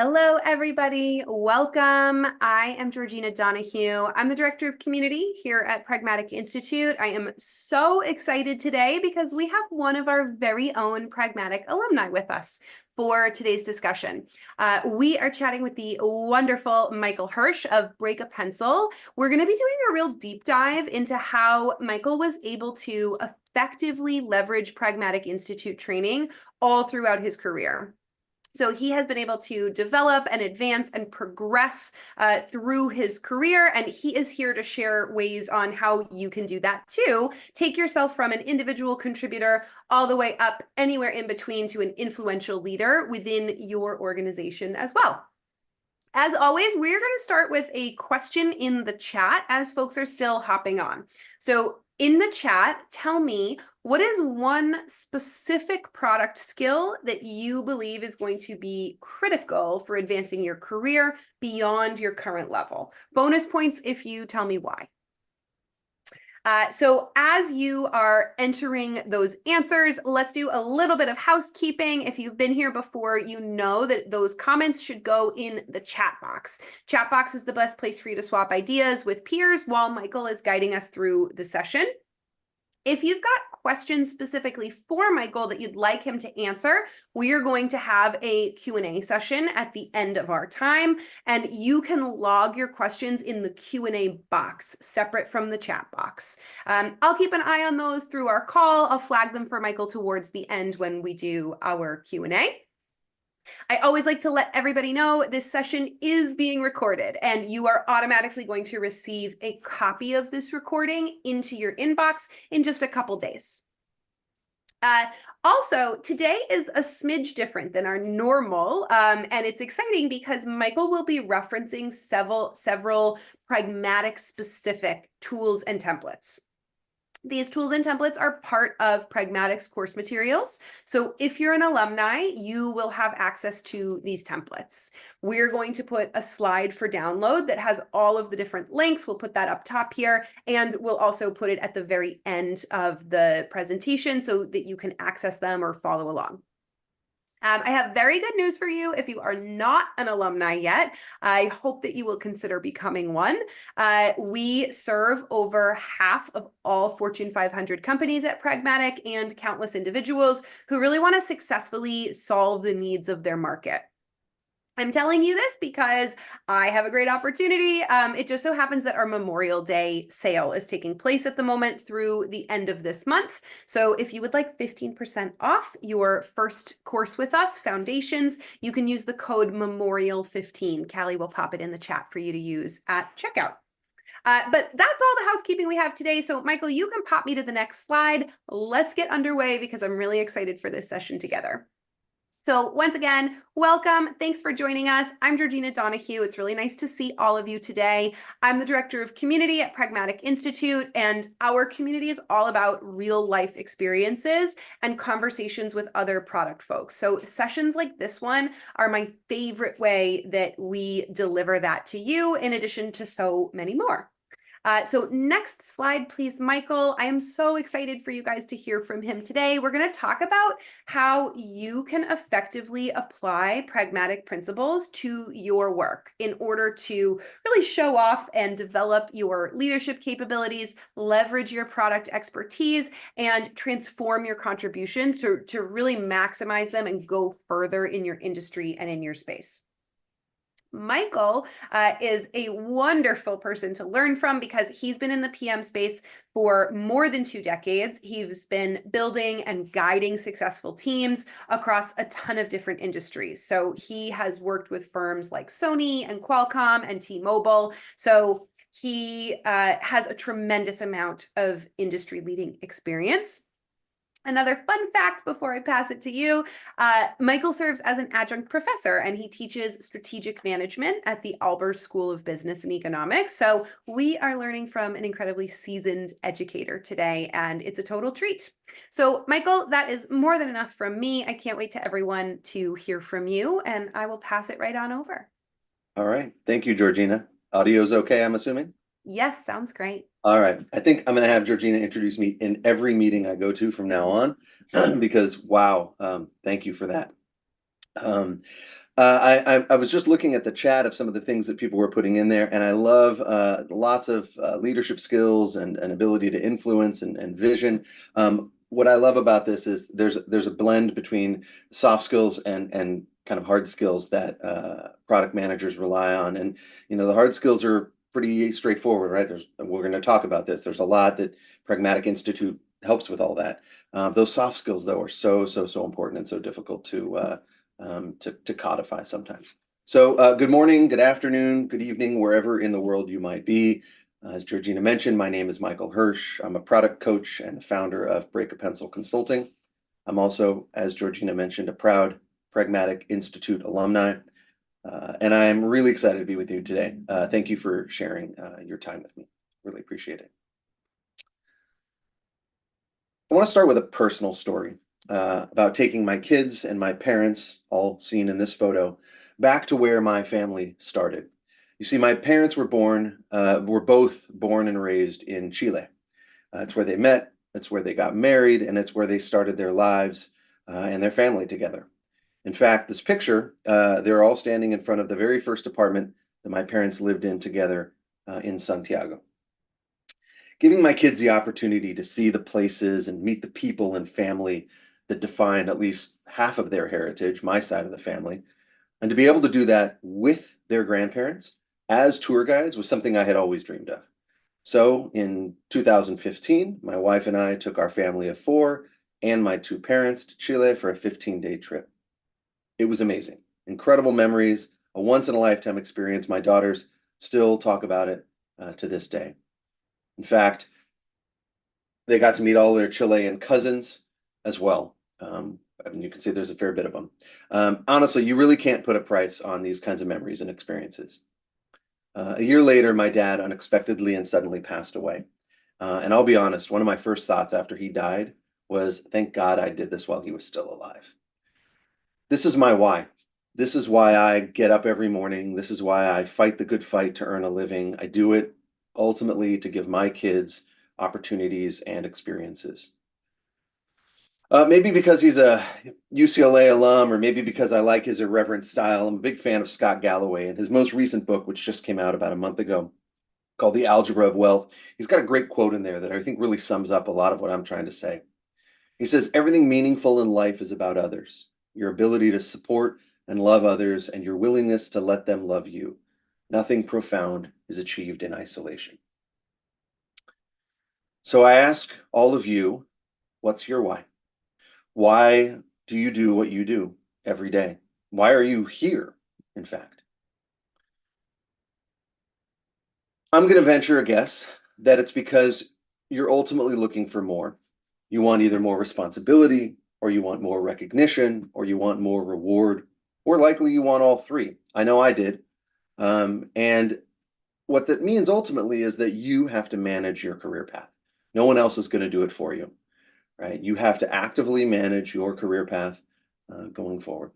Hello, everybody. Welcome. I am Georgina Donahue. I'm the Director of Community here at Pragmatic Institute. I am so excited today because we have one of our very own Pragmatic alumni with us for today's discussion. We are chatting with the wonderful Michael Hirsch of Break a Pencil. We're going to be doing a real deep dive into how Michael was able to effectively leverage Pragmatic Institute training all throughout his career. So he has been able to develop and advance and progress through his career, and he is here to share ways on how you can do that too. Take yourself from an individual contributor all the way up anywhere in between to an influential leader within your organization as well. As always, we're going to start with a question in the chat as folks are still hopping on. So in the chat, tell me, what is one specific product skill that you believe is going to be critical for advancing your career beyond your current level? Bonus points if you tell me why. So as you are entering those answers, let's do a little bit of housekeeping. If you've been here before, you know that those comments should go in the chat box. Chat box is the best place for you to swap ideas with peers while Michael is guiding us through the session. If you've got questions specifically for Michael that you'd like him to answer, we are going to have a Q&A session at the end of our time, and you can log your questions in the Q&A box, separate from the chat box. I'll keep an eye on those through our call. I'll flag them for Michael towards the end when we do our Q&A. I always like to let everybody know this session is being recorded, and you are automatically going to receive a copy of this recording into your inbox in just a couple days. Also, today is a smidge different than our normal, and it's exciting because Michael will be referencing several pragmatic specific tools and templates. These tools and templates are part of Pragmatic's course materials. So if you're an alumni, you will have access to these templates. We're going to put a slide for download that has all of the different links. We'll put that up top here, and we'll also put it at the very end of the presentation so that you can access them or follow along. I have very good news for you. If you are not an alumni yet, I hope that you will consider becoming one. We serve over half of all Fortune 500 companies at Pragmatic and countless individuals who really want to successfully solve the needs of their market. I'm telling you this because I have a great opportunity. It just so happens that our Memorial Day sale is taking place at the moment through the end of this month. So if you would like 15% off your first course with us, Foundations, you can use the code Memorial15. Callie will pop it in the chat for you to use at checkout. But that's all the housekeeping we have today. So Michael, you can pop me to the next slide. Let's get underway because I'm really excited for this session together. So once again, welcome. Thanks for joining us. I'm Georgina Donahue. It's really nice to see all of you today. I'm the Director of Community at Pragmatic Institute, and our community is all about real life experiences and conversations with other product folks. So sessions like this one are my favorite way that we deliver that to you, in addition to so many more. So next slide, please, Michael. I am so excited for you guys to hear from him today. We're going to talk about how you can effectively apply pragmatic principles to your work in order to really show off and develop your leadership capabilities, leverage your product expertise, and transform your contributions to really maximize them and go further in your industry and in your space. Michael is a wonderful person to learn from because he's been in the PM space for more than 2 decades. He's been building and guiding successful teams across a ton of different industries. So he has worked with firms like Sony and Qualcomm and T-Mobile. So he has a tremendous amount of industry-leading experience. Another fun fact before I pass it to you, Michael serves as an adjunct professor and he teaches strategic management at the Albers School of Business and Economics. So we are learning from an incredibly seasoned educator today, and it's a total treat. So Michael, that is more than enough from me. I can't wait to everyone to hear from you, and I will pass it right on over. All right. Thank you, Georgina. Audio's okay, I'm assuming? Yes, sounds great. All right. I think I'm going to have Georgina introduce me in every meeting I go to from now on because, wow, thank you for that. I was just looking at the chat of some of the things that people were putting in there, and I love lots of leadership skills and ability to influence and vision. What I love about this is there's a blend between soft skills and kind of hard skills that product managers rely on. And the hard skills are pretty straightforward, right? We're going to talk about this. There's a lot that Pragmatic Institute helps with all that. Those soft skills, though, are so important and so difficult to codify sometimes. So good morning, good afternoon, good evening, wherever in the world you might be. As Georgina mentioned, my name is Michael Hirsch. I'm a product coach and the founder of Break a Pencil Consulting. I'm also, as Georgina mentioned, a proud Pragmatic Institute alumni. And I'm really excited to be with you today. Thank you for sharing your time with me. Really appreciate it. I want to start with a personal story about taking my kids and my parents, all seen in this photo, back to where my family started. You see, my parents were both born and raised in Chile. It's where they met, it's where they got married, and it's where they started their lives and their family together. In fact, this picture, they're all standing in front of the very first apartment that my parents lived in together in Santiago. Giving my kids the opportunity to see the places and meet the people and family that define at least half of their heritage, my side of the family, and to be able to do that with their grandparents as tour guides was something I had always dreamed of. So in 2015, my wife and I took our family of four and my two parents to Chile for a 15-day trip. It was amazing, incredible memories, a once-in-a-lifetime experience. My daughters still talk about it to this day. In fact, they got to meet all their Chilean cousins as well. I mean, you can see there's a fair bit of them. Honestly, you really can't put a price on these kinds of memories and experiences. A year later, my dad unexpectedly and suddenly passed away. And I'll be honest, one of my first thoughts after he died was, thank God I did this while he was still alive. This is my why. This is why I get up every morning. This is why I fight the good fight to earn a living. I do it ultimately to give my kids opportunities and experiences. Maybe because he's a UCLA alum, or maybe because I like his irreverent style. I'm a big fan of Scott Galloway, and his most recent book, which just came out about a month ago, called The Algebra of Wealth. He's got a great quote in there that I think really sums up a lot of what I'm trying to say. He says, everything meaningful in life is about others, your ability to support and love others, and your willingness to let them love you. Nothing profound is achieved in isolation. So I ask all of you, what's your why? Why do you do what you do every day? Why are you here, in fact? I'm going to venture a guess that it's because you're ultimately looking for more. You want either more responsibility, or you want more recognition, or you want more reward, or likely you want all three. I know I did. And what that means ultimately is that you have to manage your career path. No one else is going to do it for you, right? You have to actively manage your career path going forward.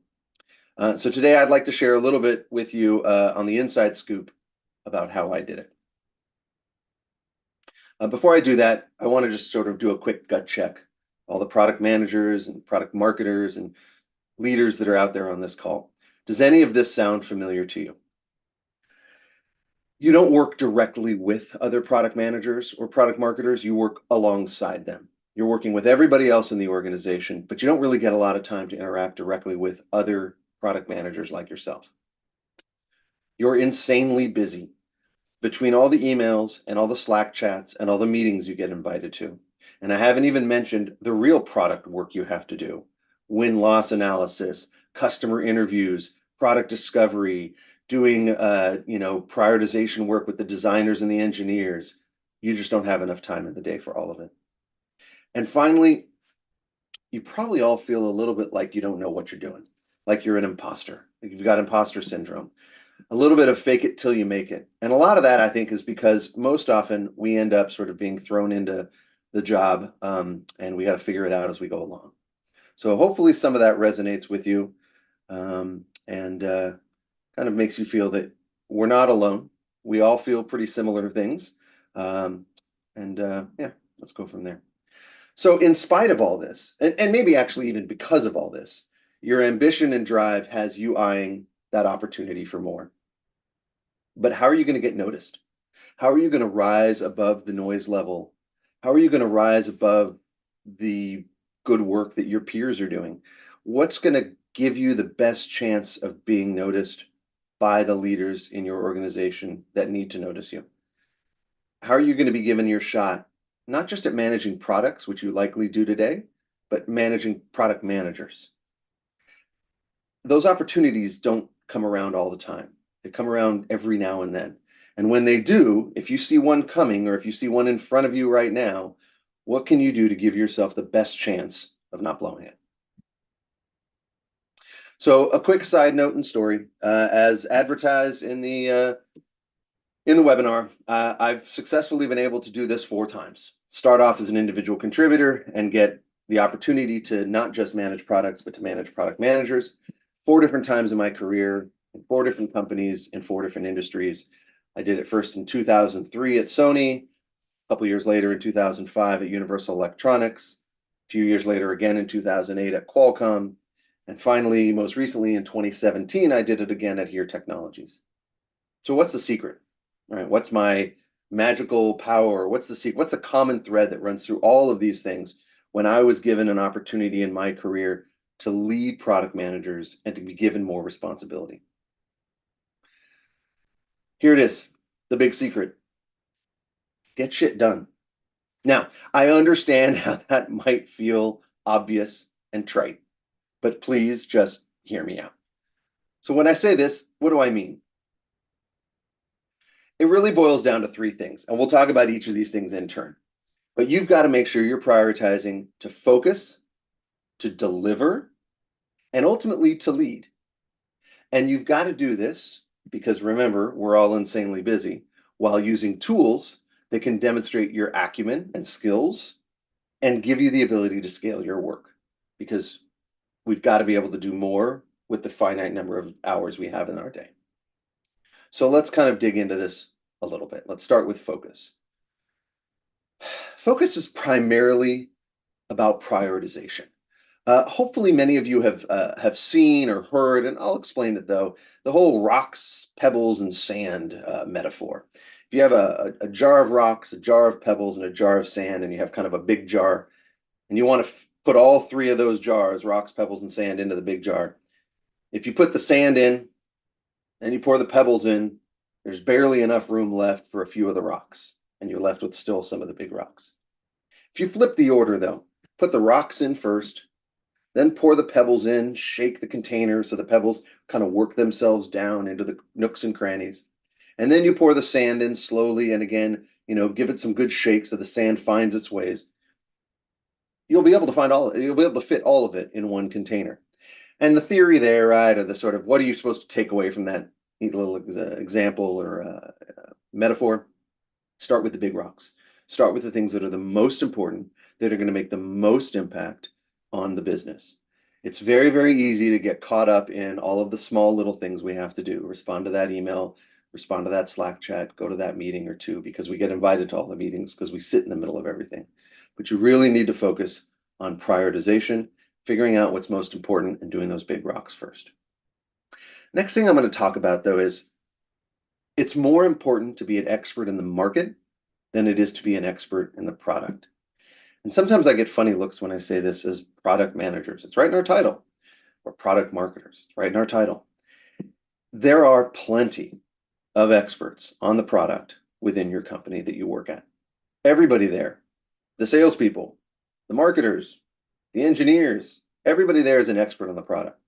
So today I'd like to share a little bit with you on the inside scoop about how I did it. Before I do that, I want to just sort of do a quick gut check. All the product managers and product marketers and leaders that are out there on this call. Does any of this sound familiar to you? You don't work directly with other product managers or product marketers. You work alongside them. You're working with everybody else in the organization, but you don't really get a lot of time to interact directly with other product managers like yourself. You're insanely busy between all the emails and all the Slack chats and all the meetings you get invited to. And I haven't even mentioned the real product work you have to do: win-loss analysis, customer interviews, product discovery, doing prioritization work with the designers and the engineers. You just don't have enough time in the day for all of it. And finally, you probably all feel a little bit like you don't know what you're doing, like you're an imposter, like you've got imposter syndrome, a little bit of fake it till you make it. And a lot of that, I think, is because most often we end up sort of being thrown into the job and we got to figure it out as we go along. So hopefully some of that resonates with you and kind of makes you feel that we're not alone. We all feel pretty similar things. Yeah, let's go from there. So in spite of all this, and maybe actually even because of all this, your ambition and drive has you eyeing that opportunity for more. But how are you going to get noticed? How are you going to rise above the noise level? How are you going to rise above the good work that your peers are doing? What's going to give you the best chance of being noticed by the leaders in your organization that need to notice you? How are you going to be given your shot, not just at managing products, which you likely do today, but managing product managers? Those opportunities don't come around all the time. They come around every now and then. And when they do, if you see one coming or if you see one in front of you right now, what can you do to give yourself the best chance of not blowing it? So a quick side note and story, as advertised in the webinar, I've successfully been able to do this 4 times. Start off as an individual contributor and get the opportunity to not just manage products, but to manage product managers. 4 different times in my career, in 4 different companies, in 4 different industries. I did it first in 2003 at Sony, a couple years later in 2005 at Universal Electronics, a few years later again in 2008 at Qualcomm, and finally, most recently in 2017, I did it again at Here Technologies. So what's the secret? All right, what's my magical power? What's the secret? What's the common thread that runs through all of these things when I was given an opportunity in my career to lead product managers and to be given more responsibility? Here it is, the big secret. Get shit done. Now, I understand how that might feel obvious and trite, but please just hear me out. So when I say this, what do I mean? It really boils down to 3 things, and we'll talk about each of these things in turn. But you've got to make sure you're prioritizing to focus, to deliver, and ultimately to lead. And you've got to do this because remember, we're all insanely busy while using tools that can demonstrate your acumen and skills and give you the ability to scale your work, because we've got to be able to do more with the finite number of hours we have in our day. So let's kind of dig into this a little bit. Let's start with focus. Focus is primarily about prioritization. Hopefully many of you have seen or heard, and I'll explain it though, the whole rocks, pebbles, and sand metaphor. If you have a jar of rocks, a jar of pebbles, and a jar of sand, and you have kind of a big jar, and you want to put all 3 of those jars, rocks, pebbles, and sand, into the big jar. If you put the sand in and you pour the pebbles in, there's barely enough room left for a few of the rocks, and you're left with still some of the big rocks. If you flip the order though, put the rocks in first, then pour the pebbles in, shake the container so the pebbles kind of work themselves down into the nooks and crannies. And then you pour the sand in slowly and again, give it some good shake so the sand finds its ways. You'll be able to fit all of it in one container. And the theory there, right, or the sort of what are you supposed to take away from that little example or metaphor? Start with the big rocks. Start with the things that are the most important, that are going to make the most impact on the business. It's very, very easy to get caught up in all of the small little things we have to do. Respond to that email, respond to that Slack chat, go to that meeting or 2, because we get invited to all the meetings because we sit in the middle of everything. But you really need to focus on prioritization, figuring out what's most important, and doing those big rocks first. Next thing I'm going to talk about, though, is it's more important to be an expert in the market than it is to be an expert in the product. And sometimes I get funny looks when I say this as product managers. It's right in our title. Or product marketers. It's right in our title. There are plenty of experts on the product within your company that you work at. Everybody there, the salespeople, the marketers, the engineers, everybody there is an expert on the product.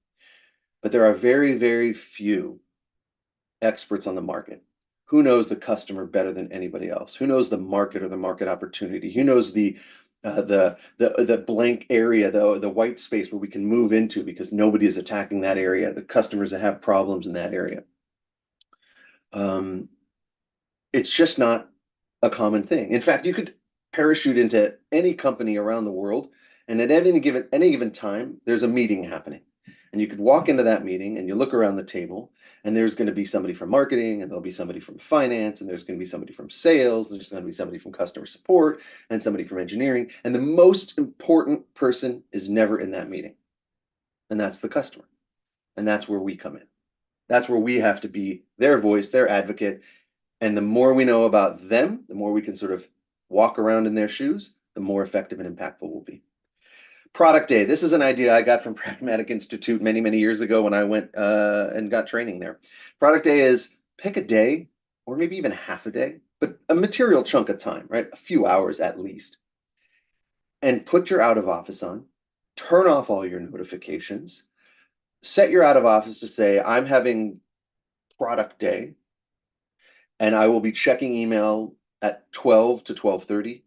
But there are very, very few experts on the market. Who knows the customer better than anybody else? Who knows the market or the market opportunity? Who knows the blank area, the white space where we can move into because nobody is attacking that area, the customers that have problems in that area? It's just not a common thing. In fact, you could parachute into any company around the world, and at any given time, there's a meeting happening. And you could walk into that meeting and you look around the table, and there's going to be somebody from marketing, and there'll be somebody from finance, and there's going to be somebody from sales, there's going to be somebody from customer support, and somebody from engineering. And the most important person is never in that meeting. And that's the customer. And that's where we come in. That's where we have to be their voice, their advocate. And the more we know about them, the more we can sort of walk around in their shoes, the more effective and impactful we'll be. Product day. This is an idea I got from Pragmatic Institute many, many years ago when I went and got training there. Product day is pick a day or maybe even half a day, but a material chunk of time, right? A few hours at least. And put your out of office on, turn off all your notifications, set your out of office to say, I'm having product day and I will be checking email at 12 to 12:30.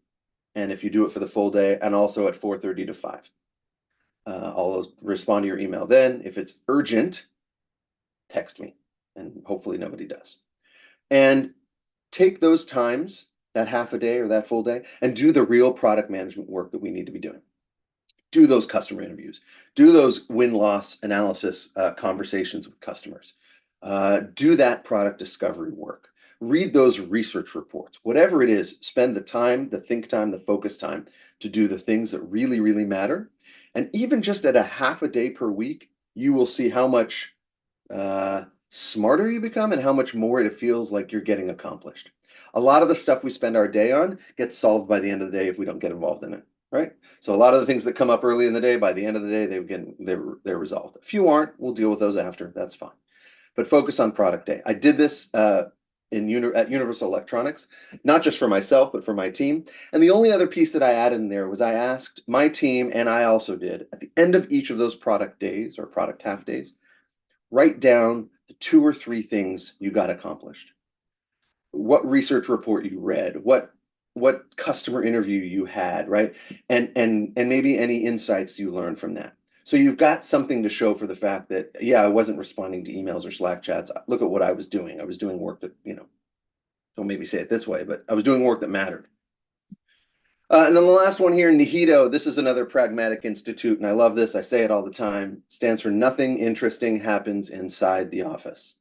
And if you do it for the full day, and also at 4:30 to 5. I'll respond to your email then. If it's urgent, text me, and hopefully nobody does. And take those times, that half a day or that full day, and do the real product management work that we need to be doing. Do those customer interviews, do those win-loss analysis conversations with customers, do that product discovery work, read those research reports, whatever it is, spend the time, the think time, the focus time to do the things that really, really matter. And even just at a half a day per week, you will see how much smarter you become and how much more it feels like you're getting accomplished. A lot of the stuff we spend our day on gets solved by the end of the day if we don't get involved in it, right? So a lot of the things that come up early in the day, by the end of the day, they're resolved. A few aren't, we'll deal with those after, that's fine. But focus on product day. I did this at Universal Electronics, not just for myself, but for my team. And the only other piece that I added in there was I asked my team, and I also did, at the end of each of those product days or product half days, write down the 2 or 3 things you got accomplished. What research report you read, what customer interview you had, right? And maybe any insights you learned from that. So you've got something to show for the fact that, yeah, I wasn't responding to emails or Slack chats. Look at what I was doing. I was doing work that, don't maybe say it this way, but I was doing work that mattered. And then the last one here, NIHITO, this is another Pragmatic Institute, and I love this. I say it all the time. Stands for nothing interesting happens inside the office.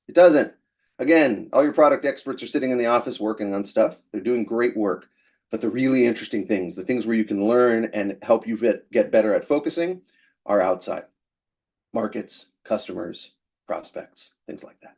It doesn't. Again, all your product experts are sitting in the office working on stuff. They're doing great work. But the really interesting things, the things where you can learn and help you get better at focusing, are outside. Markets, customers, prospects, things like that.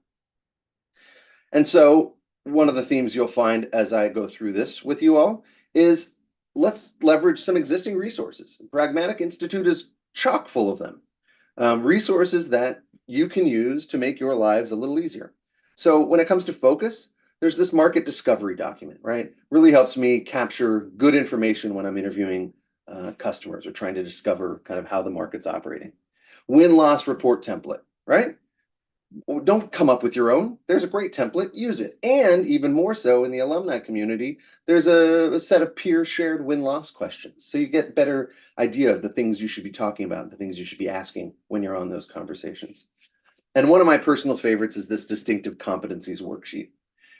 And so one of the themes you'll find as I go through this with you all is let's leverage some existing resources. Pragmatic Institute is chock full of them. Resources that you can use to make your lives a little easier. So when it comes to focus, there's this market discovery document, right? Really helps me capture good information when I'm interviewing customers or trying to discover kind of how the market's operating. Win-loss report template, right? Don't come up with your own. There's a great template, use it. And even more so in the alumni community, there's a set of peer shared win-loss questions. So you get better idea of the things you should be talking about, the things you should be asking when you're on those conversations. And one of my personal favorites is this distinctive competencies worksheet.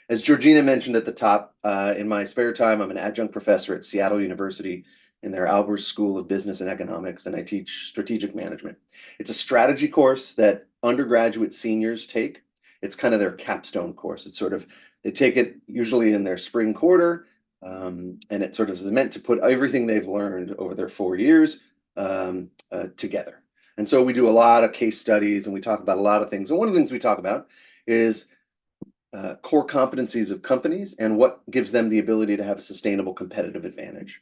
As Georgina mentioned at the top, in my spare time, I'm an adjunct professor at Seattle University in their Albers School of Business and Economics, and I teach strategic management. It's a strategy course that undergraduate seniors take. It's kind of their capstone course. It's sort of, they take it usually in their spring quarter, and it sort of is meant to put everything they've learned over their 4 years together. And so we do a lot of case studies and we talk about a lot of things. And one of the things we talk about is core competencies of companies and what gives them the ability to have a sustainable competitive advantage.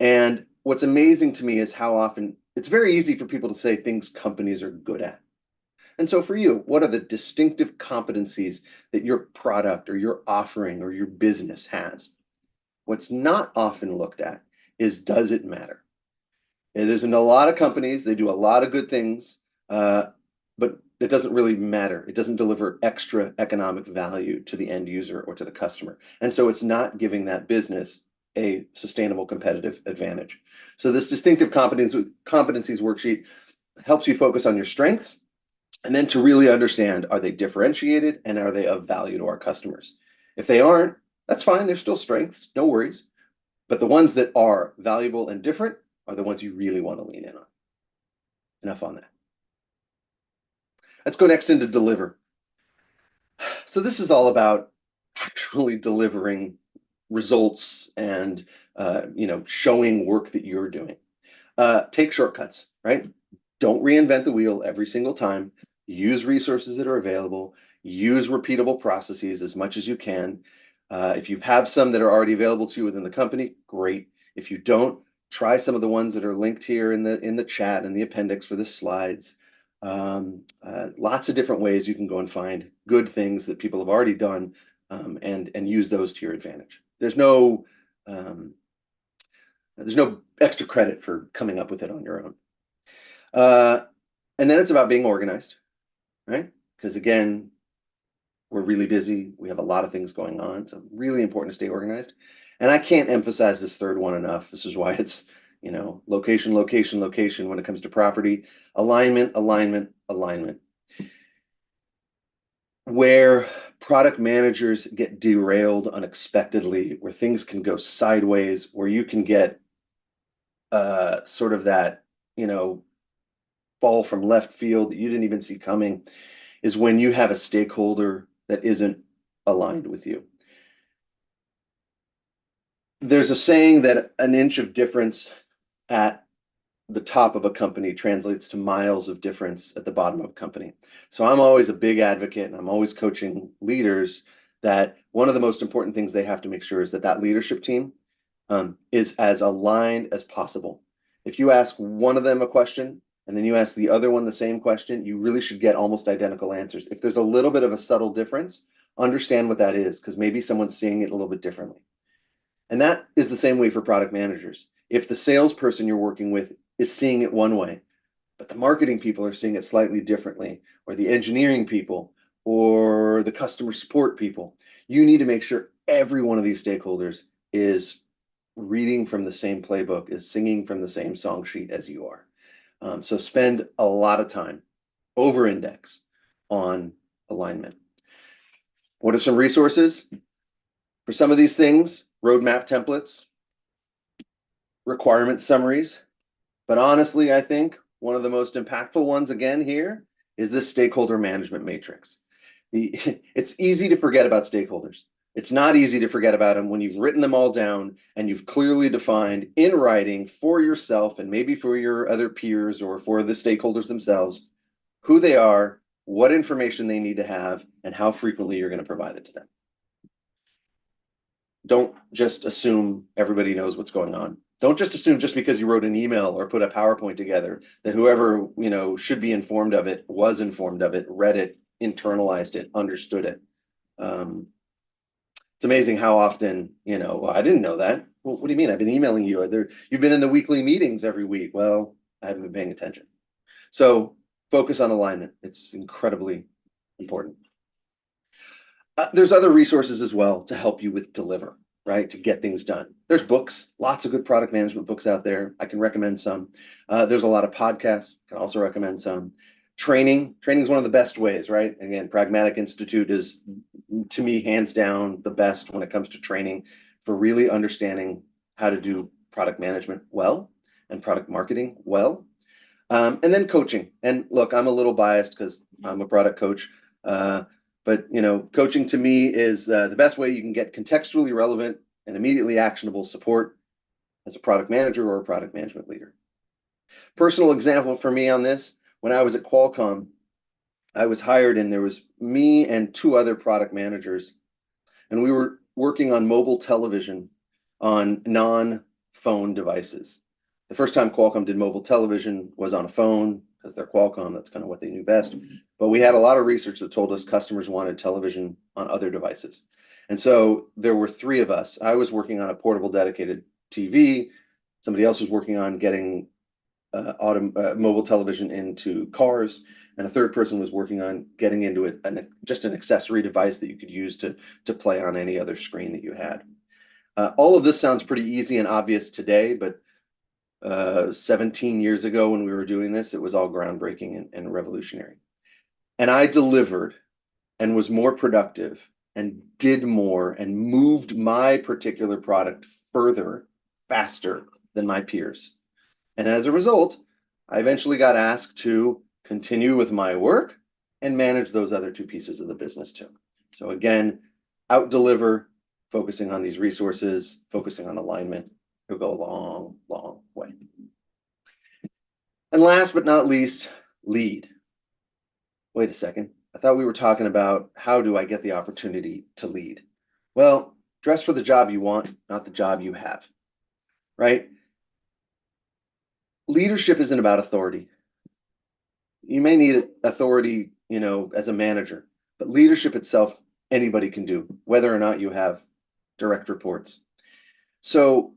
And what's amazing to me is how often it's very easy for people to say things companies are good at. And so for you, what are the distinctive competencies that your product or your offering or your business has? What's not often looked at is, does it matter? And there's a lot of companies, they do a lot of good things, but it doesn't really matter. It doesn't deliver extra economic value to the end user or to the customer. And so it's not giving that business a sustainable competitive advantage. So this distinctive competencies worksheet helps you focus on your strengths and then to really understand, are they differentiated and are they of value to our customers? If they aren't, that's fine. They're still strengths, no worries. But the ones that are valuable and different are the ones you really want to lean in on. Enough on that. Let's go next into deliver. So this is all about actually delivering results and showing work that you're doing. Take shortcuts, right? Don't reinvent the wheel every single time. use resources that are available, use repeatable processes as much as you can. If you have some that are already available to you within the company, great. If you don't, try some of the ones that are linked here in the chat and the appendix for the slides. Lots of different ways you can go and find good things that people have already done, and use those to your advantage. There's no extra credit for coming up with it on your own. And then it's about being organized, right? Because again, we're really busy. We have a lot of things going on. So really important to stay organized. And I can't emphasize this third one enough. This is why it's, location, location, location when it comes to property. Alignment, alignment, alignment. Where product managers get derailed unexpectedly, where things can go sideways, where you can get sort of that, ball from left field that you didn't even see coming, is when you have a stakeholder that isn't aligned with you. There's a saying that an inch of difference at the top of a company translates to miles of difference at the bottom of a company. So I'm always a big advocate, and I'm always coaching leaders that one of the most important things they have to make sure is that leadership team is as aligned as possible. If you ask one of them a question and then you ask the other one the same question, you really should get almost identical answers. If there's a little bit of a subtle difference, understand what that is, because maybe someone's seeing it a little bit differently. And that is the same way for product managers. If the salesperson you're working with is seeing it one way, but the marketing people are seeing it slightly differently, or the engineering people, or the customer support people, you need to make sure every one of these stakeholders is reading from the same playbook, is singing from the same song sheet as you are. So spend a lot of time, over-index on alignment. What are some resources? For some of these things, roadmap templates, requirement summaries. But honestly, I think one of the most impactful ones again here is this stakeholder management matrix. It's easy to forget about stakeholders. It's not easy to forget about them when you've written them all down and you've clearly defined in writing for yourself and maybe for your other peers or for the stakeholders themselves who they are, what information they need to have, and how frequently you're going to provide it to them. Don't just assume everybody knows what's going on. Don't just assume just because you wrote an email or put a PowerPoint together that whoever, should be informed of it, was informed of it, read it, internalized it, understood it. It's amazing how often, well, I didn't know that. Well, what do you mean? I've been emailing you. You've been in the weekly meetings every week. Well, I haven't been paying attention. So focus on alignment. It's incredibly important. There's other resources as well to help you with deliver, right? To get things done. There's books, lots of good product management books out there. I can recommend some. There's a lot of podcasts. I can also recommend some. Training is one of the best ways, right? Again, Pragmatic Institute is, to me, hands down the best when it comes to training for really understanding how to do product management well and product marketing well. And then coaching. And look, I'm a little biased because I'm a product coach. But coaching to me is the best way you can get contextually relevant and immediately actionable support as a product manager or a product management leader. Personal example for me on this, when I was at Qualcomm, I was hired and there was me and two other product managers, and we were working on mobile television on non-phone devices. The first time Qualcomm did mobile television was on a phone, because they're Qualcomm, that's kind of what they knew best. But we had a lot of research that told us customers wanted television on other devices. And so there were three of us. I was working on a portable dedicated TV. Somebody else was working on getting mobile television into cars. And a third person was working on getting into it, just an accessory device that you could use to play on any other screen that you had. All of this sounds pretty easy and obvious today, but 17 years ago when we were doing this, it was all groundbreaking and revolutionary. And I delivered and was more productive and did more and moved my particular product further, faster than my peers. And as a result, I eventually got asked to continue with my work and manage those other two pieces of the business too. So again, out-deliver, focusing on these resources, focusing on alignment, it'll go a long, long way. And last but not least, lead. wait a second. I thought we were talking about how do I get the opportunity to lead? Well, dress for the job you want, not the job you have, right? Leadership isn't about authority. You may need authority, as a manager, but leadership itself, anybody can do, whether or not you have direct reports. So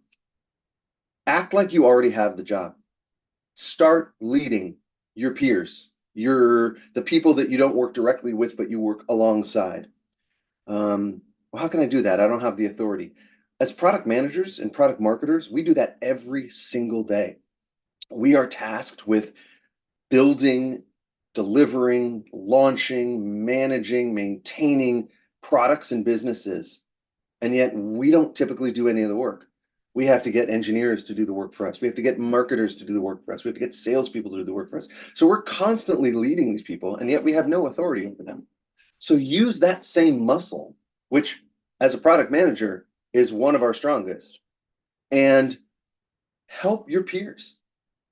act like you already have the job. Start leading your peers, the people that you don't work directly with, but you work alongside. Well, how can I do that? I don't have the authority. As product managers and product marketers, we do that every single day. We are tasked with building, delivering, launching, managing, maintaining products and businesses. And yet we don't typically do any of the work. We have to get engineers to do the work for us. We have to get marketers to do the work for us. We have to get salespeople to do the work for us. So we're constantly leading these people, and yet we have no authority over them. So use that same muscle, which as a product manager is one of our strongest, and help your peers.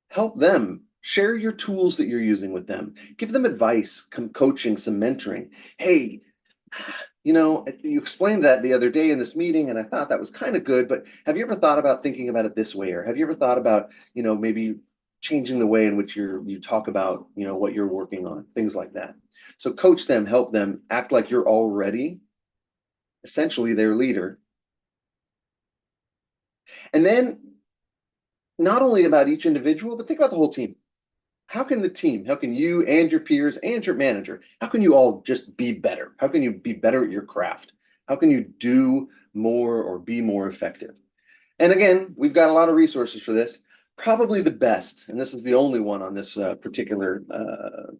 Help them. Share your tools that you're using with them. Give them advice, coaching, some mentoring. Hey, you explained that the other day in this meeting, and I thought that was kind of good, but have you ever thought about thinking about it this way? Or have you ever thought about, maybe changing the way in which you talk about, what you're working on, things like that. So coach them, help them, act like you're already essentially their leader. And then not only about each individual, but think about the whole team. How can you and your peers and your manager, how can you all just be better? How can you be better at your craft? How can you do more or be more effective? And again, we've got a lot of resources for this. Probably the best, and this is the only one on this particular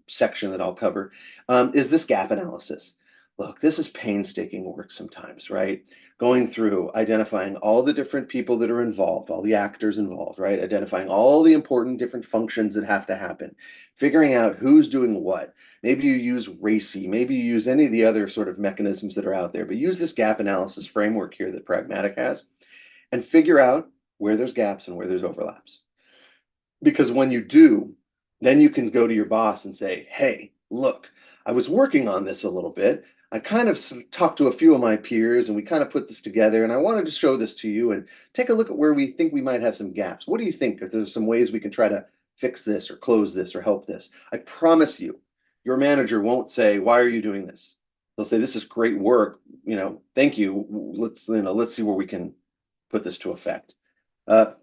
section that I'll cover, is this gap analysis. Look, this is painstaking work sometimes, right? Going through, identifying all the different people that are involved, all the actors involved, right? Identifying all the important different functions that have to happen, figuring out who's doing what. Maybe you use RACI, maybe you use any of the other sort of mechanisms that are out there, but use this gap analysis framework here that Pragmatic has and figure out where there's gaps and where there's overlaps. Because when you do, then you can go to your boss and say, hey, look, I was working on this a little bit. I kind of talked to a few of my peers and we kind of put this together and I wanted to show this to you and take a look at where we think we might have some gaps. What do you think if there's some ways we can try to fix this or close this or help this? I promise you, your manager won't say, why are you doing this? They'll say, this is great work. Thank you. Let's see where we can put this to effect.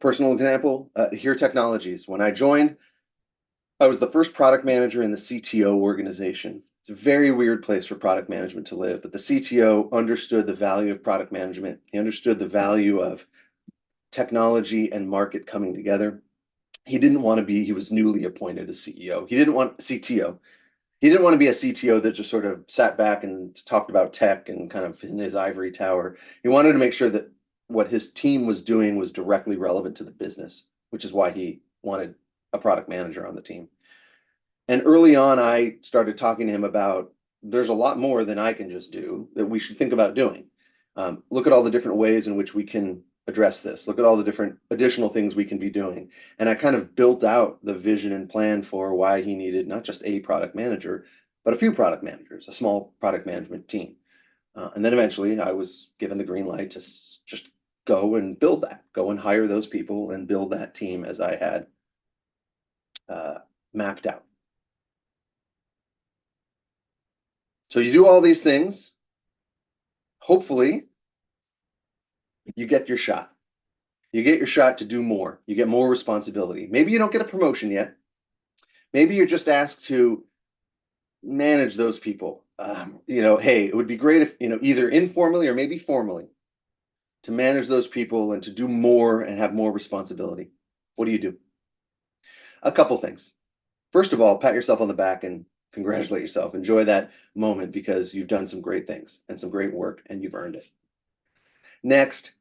Personal example, Here Technologies. When I joined, I was the first product manager in the CTO organization. It's a very weird place for product management to live, but the CTO understood the value of product management. He understood the value of technology and market coming together. He was newly appointed as CEO. He didn't want CTO. He didn't want to be a CTO that just sort of sat back and talked about tech and kind of in his ivory tower. He wanted to make sure that what his team was doing was directly relevant to the business, which is why he wanted a product manager on the team. And early on, I started talking to him about there's a lot more than I can just do that we should think about doing. Look at all the different ways in which we can address this. Look at all the different additional things we can be doing. And I kind of built out the vision and plan for why he needed not just a product manager, but a few product managers, a small product management team. And then eventually I was given the green light to just go and build that, go and hire those people and build that team as I had mapped out. So you do all these things. Hopefully, you get your shot. You get your shot to do more. You get more responsibility. Maybe you don't get a promotion yet. Maybe you're just asked to manage those people. Hey, it would be great if, either informally or maybe formally to manage those people and to do more and have more responsibility. What do you do? A couple things. First of all, pat yourself on the back and congratulate yourself. Enjoy that moment because you've done some great things and some great work and you've earned it. Next,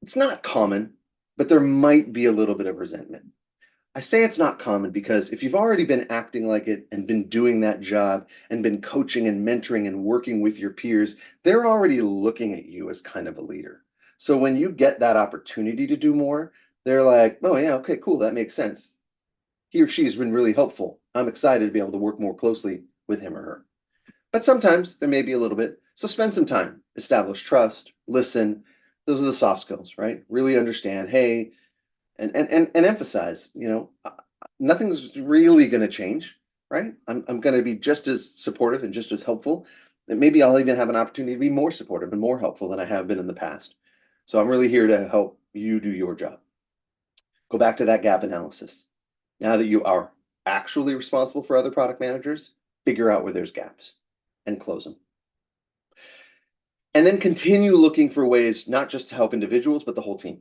it's not common, but there might be a little bit of resentment. I say it's not common because if you've already been acting like it and been doing that job and been coaching and mentoring and working with your peers, they're already looking at you as kind of a leader. So when you get that opportunity to do more, they're like, oh yeah, okay, cool, that makes sense. he or she has been really helpful. I'm excited to be able to work more closely with him or her. But sometimes there may be a little bit. So spend some time, establish trust, listen. Those are the soft skills, right? Really understand, hey, and emphasize, nothing's really going to change, right? I'm going to be just as supportive and just as helpful. And maybe I'll even have an opportunity to be more supportive and more helpful than I have been in the past. So I'm really here to help you do your job. Go back to that gap analysis. Now that you are actually responsible for other product managers, figure out where there's gaps and close them. And then continue looking for ways not just to help individuals, but the whole team,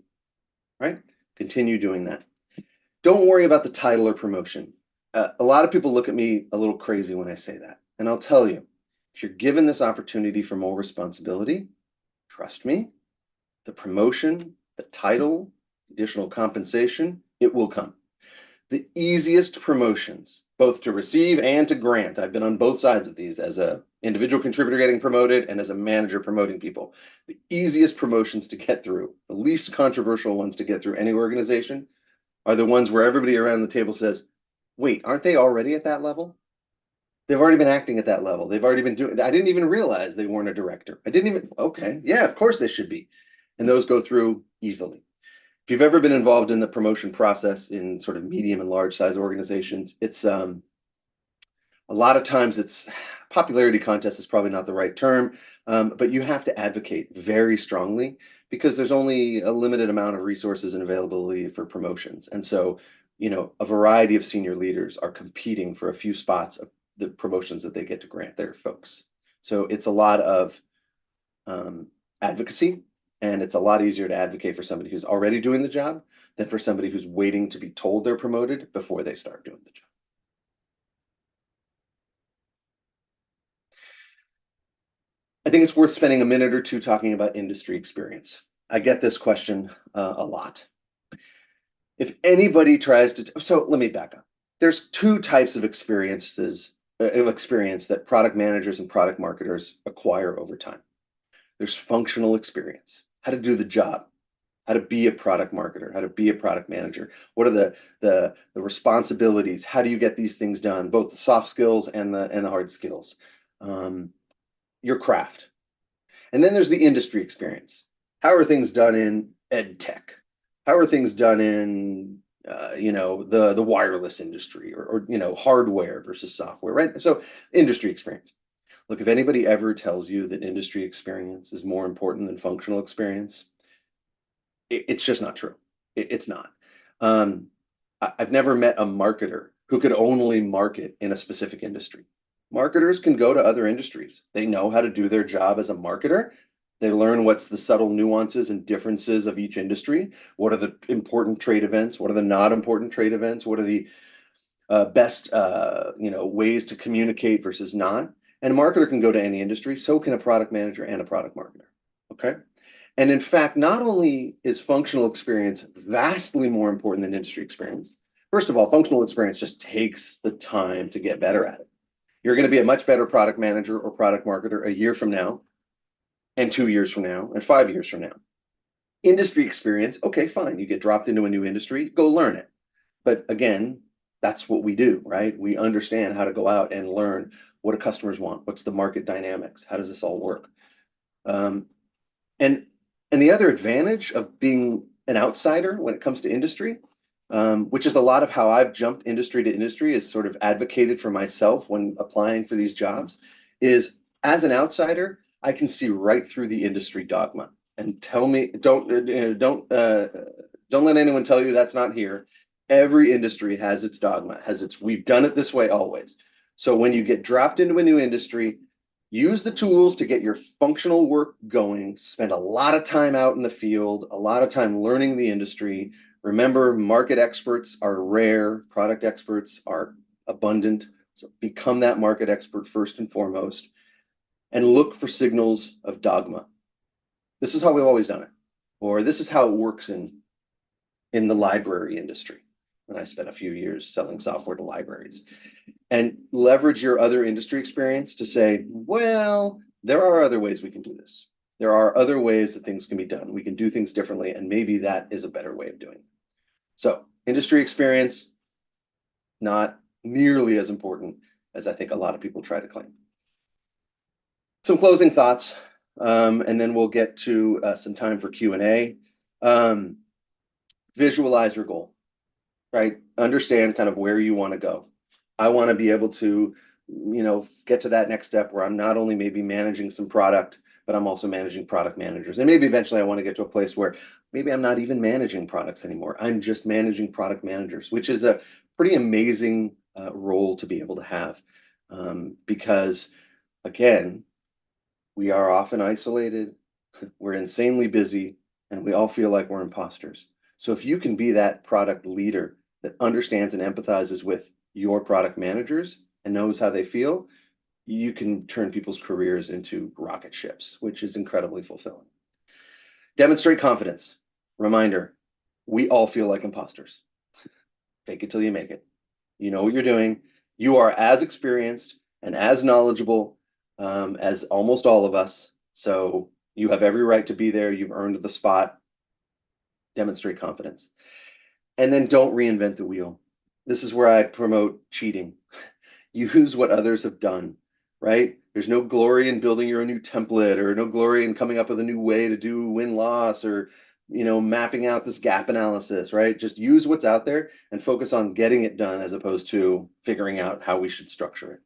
right? Continue doing that. Don't worry about the title or promotion. A lot of people look at me a little crazy when I say that. And I'll tell you, if you're given this opportunity for more responsibility, trust me, the promotion, the title, additional compensation, it will come. The easiest promotions, both to receive and to grant. I've been on both sides of these as a individual contributor getting promoted and as a manager promoting people. The easiest promotions to get through, the least controversial ones to get through any organization are the ones where everybody around the table says, wait, aren't they already at that level? They've already been acting at that level. They've already been doing, I didn't even realize they weren't a director. I didn't even, okay, yeah, of course they should be. And those go through easily. If you've ever been involved in the promotion process in sort of medium and large size organizations, it's a lot of times it's popularity contest is probably not the right term, but you have to advocate very strongly because there's only a limited amount of resources and availability for promotions. And so, a variety of senior leaders are competing for a few spots of the promotions that they get to grant their folks. So it's a lot of advocacy, and it's a lot easier to advocate for somebody who's already doing the job than for somebody who's waiting to be told they're promoted before they start doing the job. I think it's worth spending a minute or two talking about industry experience. I get this question a lot. If anybody tries to, so let me back up. There's two types of experience that product managers and product marketers acquire over time. There's functional experience, how to do the job, how to be a product marketer, how to be a product manager. What are the responsibilities? How do you get these things done? Both the soft skills and the hard skills. Your craft. And then there's the industry experience. How are things done in ed tech? How are things done in the wireless industry or hardware versus software, right? So industry experience. Look, if anybody ever tells you that industry experience is more important than functional experience, it's just not true. It's not. I've never met a marketer who could only market in a specific industry. Marketers can go to other industries. They know how to do their job as a marketer. They learn what's the subtle nuances and differences of each industry. What are the important trade events? What are the not important trade events? What are the best ways to communicate versus not? And a marketer can go to any industry. So can a product manager and a product marketer. Okay. And in fact, not only is functional experience vastly more important than industry experience. First of all, functional experience just takes the time to get better at it. You're going to be a much better product manager or product marketer a year from now, and 2 years from now, and 5 years from now. Industry experience, okay, fine. You get dropped into a new industry, go learn it. But again, that's what we do, right? We understand how to go out and learn what do customers want, what's the market dynamics, how does this all work? And the other advantage of being an outsider when it comes to industry, which is a lot of how I've jumped industry to industry, is sort of advocated for myself when applying for these jobs, is as an outsider, I can see right through the industry dogma and tell me, don't let anyone tell you that's not here. Every industry has its dogma, we've done it this way always. So when you get dropped into a new industry, use the tools to get your functional work going, spend a lot of time out in the field, a lot of time learning the industry. Remember, market experts are rare, product experts are abundant. So become that market expert first and foremost, and look for signals of dogma. This is how we've always done it, or this is how it works in the library industry. When I spent a few years selling software to libraries. And leverage your other industry experience to say, well, there are other ways we can do this. There are other ways that things can be done. We can do things differently, and maybe that is a better way of doing it. So industry experience, not nearly as important as I think a lot of people try to claim. Some closing thoughts, and then we'll get to some time for Q&A. Visualize your goal, right? Understand kind of where you want to go. I want to be able to, get to that next step where I'm not only maybe managing some product, but I'm also managing product managers. And maybe eventually I want to get to a place where maybe I'm not even managing products anymore. I'm just managing product managers, which is a pretty amazing role to be able to have. Because again, we are often isolated, we're insanely busy, and we all feel like we're imposters. So if you can be that product leader that understands and empathizes with your product managers and knows how they feel, you can turn people's careers into rocket ships, which is incredibly fulfilling. Demonstrate confidence. Reminder, we all feel like imposters. Fake it till you make it. You know what you're doing. You are as experienced and as knowledgeable as almost all of us. So you have every right to be there. You've earned the spot. Demonstrate confidence. And then don't reinvent the wheel. This is where I promote cheating. Use what others have done, right? There's no glory in building your own new template, or no glory in coming up with a new way to do win-loss, or mapping out this gap analysis, right? Just use what's out there and focus on getting it done as opposed to figuring out how we should structure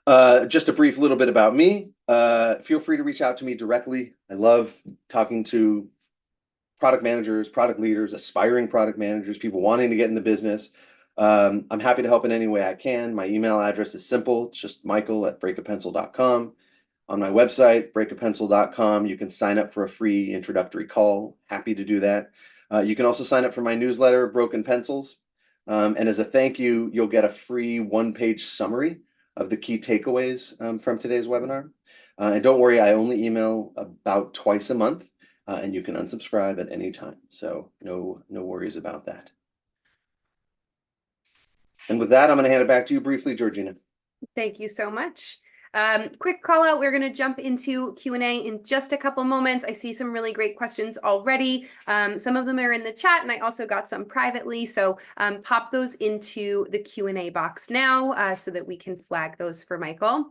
it. Just a brief little bit about me. Feel free to reach out to me directly. I love talking to product managers, product leaders, aspiring product managers, people wanting to get in the business. I'm happy to help in any way I can. My email address is simple. It's just michael@breakapencil.com. On my website, breakapencil.com, you can sign up for a free introductory call. Happy to do that. You can also sign up for my newsletter, Broken Pencils. And as a thank you, you'll get a free one-page summary of the key takeaways from today's webinar. And don't worry, I only email about twice a month, and you can unsubscribe at any time. So no worries about that. And with that, I'm going to hand it back to you briefly, Georgina. Thank you so much. Quick call out. We're going to jump into Q&A in just a couple moments. I see some really great questions already. Some of them are in the chat, and I also got some privately. So pop those into the Q&A box now so that we can flag those for Michael.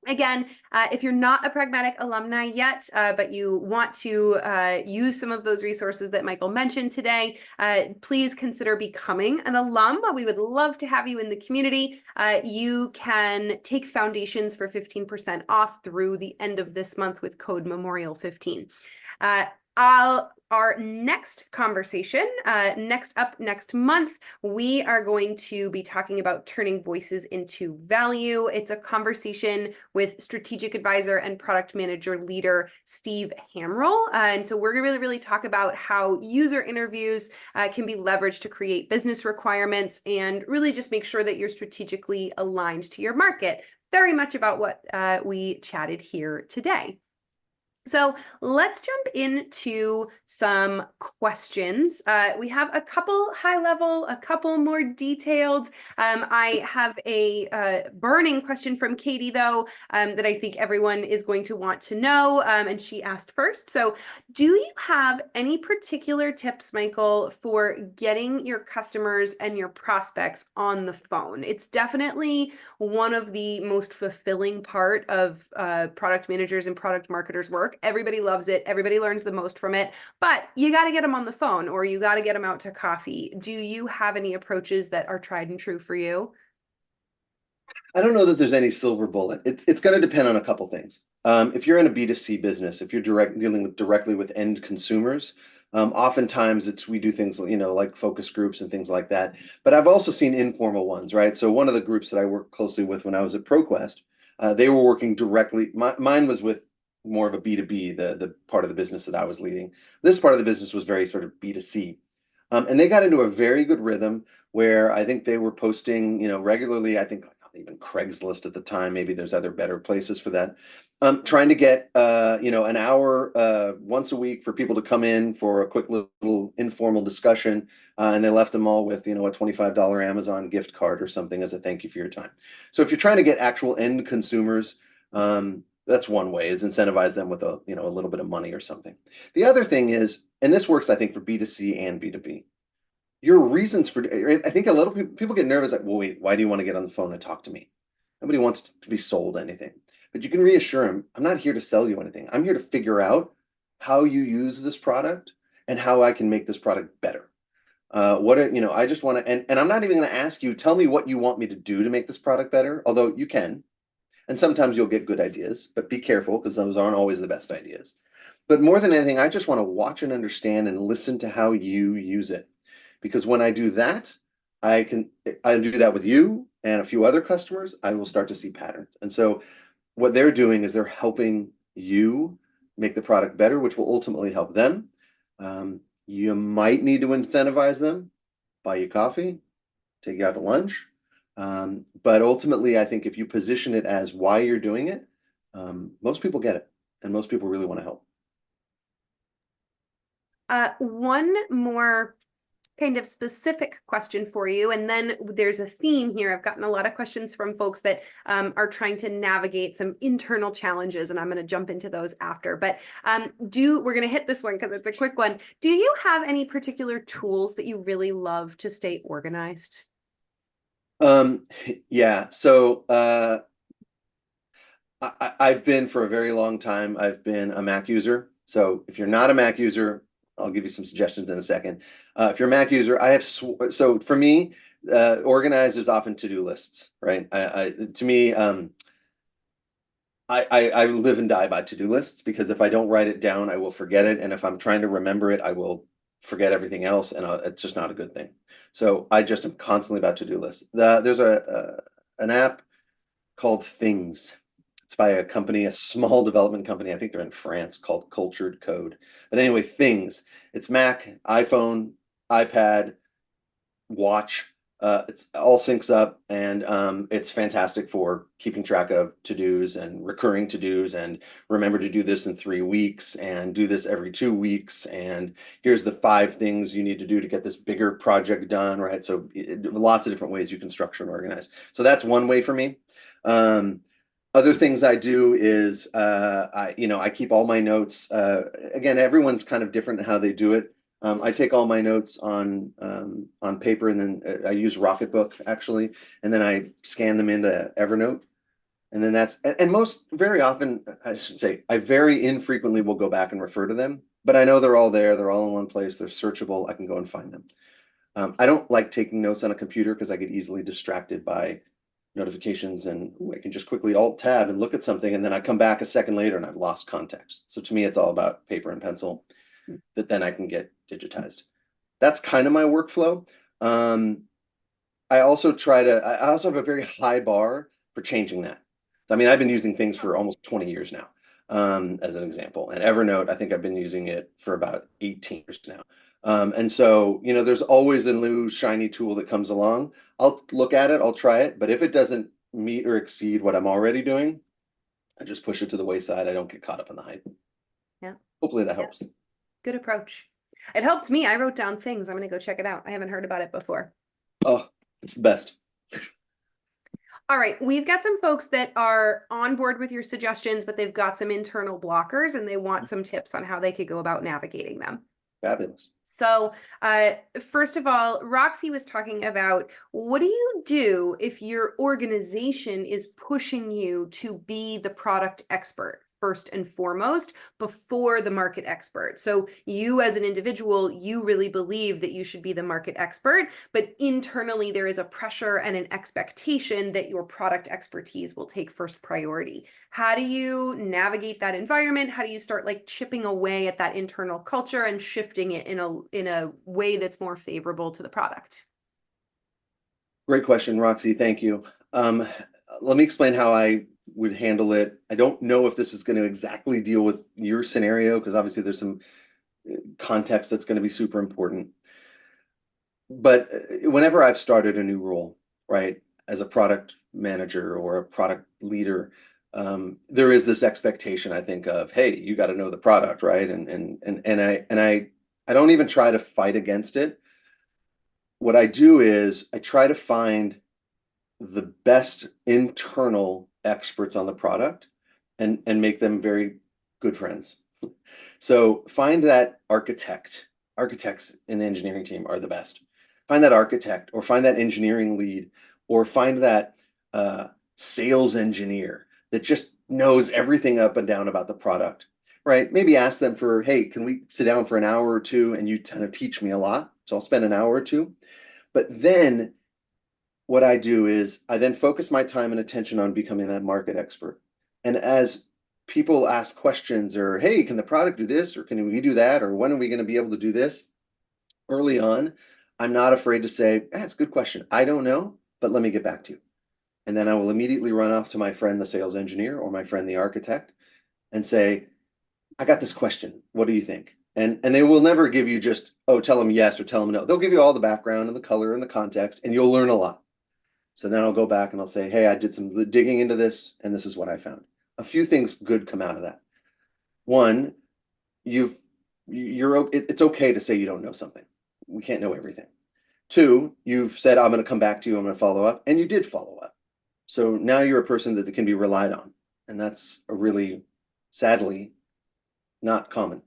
Again, if you're not a Pragmatic alumni yet, but you want to use some of those resources that Michael mentioned today, please consider becoming an alum. We would love to have you in the community. You can take foundations for 15% off through the end of this month with code Memorial15. Our next conversation, next up next month, we are going to be talking about turning voices into value. It's a conversation with strategic advisor and product manager leader Steve Hamrell. And so we're going to really talk about how user interviews can be leveraged to create business requirements and really just make sure that you're strategically aligned to your market. Very much about what we chatted here today. So let's jump into some questions. We have a couple high level, a couple more detailed. I have a burning question from Katie, though, that I think everyone is going to want to know. And she asked first. So do you have any particular tips, Michael, for getting your customers and your prospects on the phone? It's definitely one of the most fulfilling part of product managers and product marketers' work. Everybody loves it. Everybody learns the most from it, but you got to get them on the phone or you got to get them out to coffee. Do you have any approaches that are tried and true for you? I don't know that there's any silver bullet. It's going to depend on a couple things. If you're in a B2C business, if you're dealing directly with end consumers, oftentimes we do things, like focus groups and things like that. But I've also seen informal ones, right? So one of the groups that I worked closely with when I was at ProQuest, they were working directly. Mine was with more of a B2B, the part of the business that I was leading. This part of the business was very sort of B2C. And they got into a very good rhythm where I think they were posting, regularly. I think even Craigslist at the time. Maybe there's other better places for that. Trying to get an hour once a week for people to come in for a quick little informal discussion, and they left them all with a $25 Amazon gift card or something as a thank you for your time. So if you're trying to get actual end consumers, that's one way, is incentivize them with a little bit of money or something. The other thing is, and this works I think for B2C and B2B, your reasons for, I think a lot of people get nervous like, well, wait, why do you want to get on the phone and talk to me? Nobody wants to be sold anything. But you can reassure them, I'm not here to sell you anything. I'm here to figure out how you use this product and how I can make this product better. I just want to, and I'm not even going to ask you, tell me what you want me to do to make this product better, although you can. And sometimes you'll get good ideas, but be careful because those aren't always the best ideas. But more than anything, I just want to watch and understand and listen to how you use it. Because when I do that, I do that with you and a few other customers, I will start to see patterns. And so what they're doing is they're helping you make the product better, which will ultimately help them. You might need to incentivize them, buy you coffee, take you out to lunch. But ultimately, I think if you position it as why you're doing it, most people get it, and most people really want to help. One more kind of specific question for you, and then there's a theme here. I've gotten a lot of questions from folks that are trying to navigate some internal challenges, and I'm going to jump into those after. But we're going to hit this one because it's a quick one. Do you have any particular tools that you really love to stay organized? Yeah, so I've been for a very long time, I've been a Mac user. So if you're not a Mac user, I'll give you some suggestions in a second. If you're a Mac user, so for me, organized is often to-do lists, right? To me, I live and die by to-do lists because if I don't write it down, I will forget it. And if I'm trying to remember it, I will forget everything else, and it's just not a good thing. So I just am constantly about to-do lists. There's an app called Things. It's by a company, a small development company. I think they're in France called Cultured Code. But anyway, Things. It's Mac, iPhone, iPad, watch. It's all syncs up, and it's fantastic for keeping track of to-dos and recurring to-dos and remember to do this in 3 weeks and do this every 2 weeks. And here's the 5 things you need to do to get this bigger project done, right? So lots of different ways you can structure and organize. So that's one way for me. Other things I do is I keep all my notes. Again, everyone's kind of different in how they do it. I take all my notes on paper, and then I use Rocketbook actually, and then I scan them into Evernote. And then and most very often, I should say, I very infrequently will go back and refer to them, but I know they're all there. They're all in one place. They're searchable. I can go and find them. I don't like taking notes on a computer because I get easily distracted by notifications, and I can just quickly alt tab and look at something, and then I come back a second later and I've lost context. So to me, it's all about paper and pencil that then I can get digitized. That's kind of my workflow. Um, I also have a very high bar for changing that. I mean, I've been using things for almost 20 years now, as an example. And Evernote, I think I've been using it for about 18 years now. And so, there's always a new shiny tool that comes along. I'll look at it, I'll try it, but if it doesn't meet or exceed what I'm already doing, I just push it to the wayside. I don't get caught up in the hype. Yeah. Hopefully that Yeah. helps. Good approach. It helped me. I wrote down Things. I'm going to go check it out. I haven't heard about it before. Oh, it's the best. All right, we've got some folks that are on board with your suggestions, but they've got some internal blockers and they want some tips on how they could go about navigating them. Fabulous. So, first of all, Roxy was talking about what do you do if your organization is pushing you to be the product expert first and foremost before the market expert? So, you as an individual, you really believe that you should be the market expert, but internally there is a pressure and an expectation that your product expertise will take first priority. How do you navigate that environment? How do you start like chipping away at that internal culture and shifting it in a way that's more favorable to the product? Great question, Roxy. Thank you. Let me explain how I would handle it. I don't know if this is going to exactly deal with your scenario because obviously there's some context that's going to be super important. But whenever I've started a new role, right, as a product manager or a product leader, there is this expectation, I think, of, hey, you got to know the product, right? And I don't even try to fight against it. What I do is I try to find the best internal experts on the product and make them very good friends. So find that architects in the engineering team are the best. find that architect, or find that engineering lead, or find that sales engineer that just knows everything up and down about the product, right? Maybe ask them for, hey, can we sit down for an hour or two and you kind of teach me a lot? So I'll spend an hour or two. But then what I do is I then focus my time and attention on becoming that market expert. And as people ask questions or, hey, can the product do this? Or can we do that? Or when are we going to be able to do this? Early on, I'm not afraid to say, that's a good question. I don't know, but let me get back to you. And then I will immediately run off to my friend, the sales engineer, or my friend, the architect, and say, I got this question. What do you think? And they will never give you just, oh, tell them yes or tell them no. They'll give you all the background and the color and the context, and you'll learn a lot. So then I'll go back and I'll say, hey, I did some digging into this, and this is what I found. A few things good come out of that. One, it's okay to say you don't know something. We can't know everything. Two, you've said, I'm going to come back to you, I'm going to follow up, and you did follow up. So now you're a person that can be relied on. And that's a really, sadly, not common.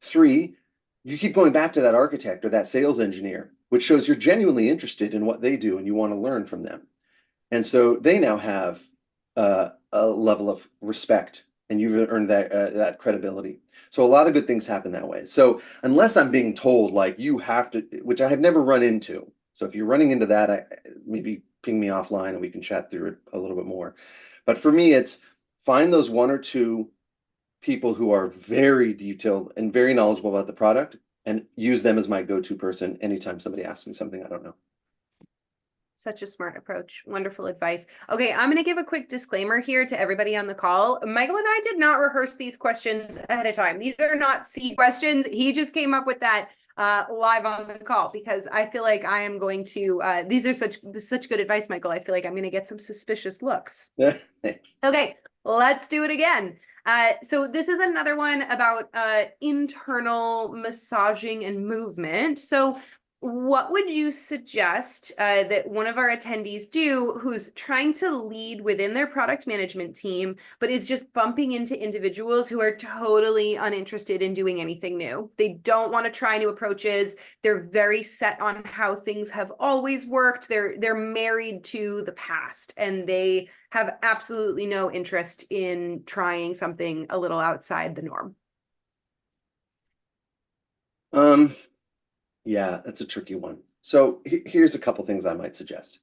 Three, you keep going back to that architect or that sales engineer, which shows you're genuinely interested in what they do and you want to learn from them. And so they now have a level of respect, and you've earned that credibility. So a lot of good things happen that way. So unless I'm being told like you have to, which I have never run into. So if you're running into that, maybe ping me offline and we can chat through it a little bit more. But for me, it's find those one or two people who are very detailed and very knowledgeable about the product and use them as my go-to person anytime somebody asks me something I don't know. Such a smart approach. Wonderful advice. Okay, I'm going to give a quick disclaimer here to everybody on the call. Michael and I did not rehearse these questions ahead of time. These are not C questions. He just came up with that live on the call because I feel like I am going to, these are such good advice, Michael. I feel like I'm going to get some suspicious looks. Thanks. Okay, let's do it again. So this is another one about internal massaging and movement. So what would you suggest that one of our attendees do who's trying to lead within their product management team, but is just bumping into individuals who are totally uninterested in doing anything new? They don't want to try new approaches. They're very set on how things have always worked. They're married to the past, and they have absolutely no interest in trying something a little outside the norm. Yeah, that's a tricky one. So here's a couple things I might suggest.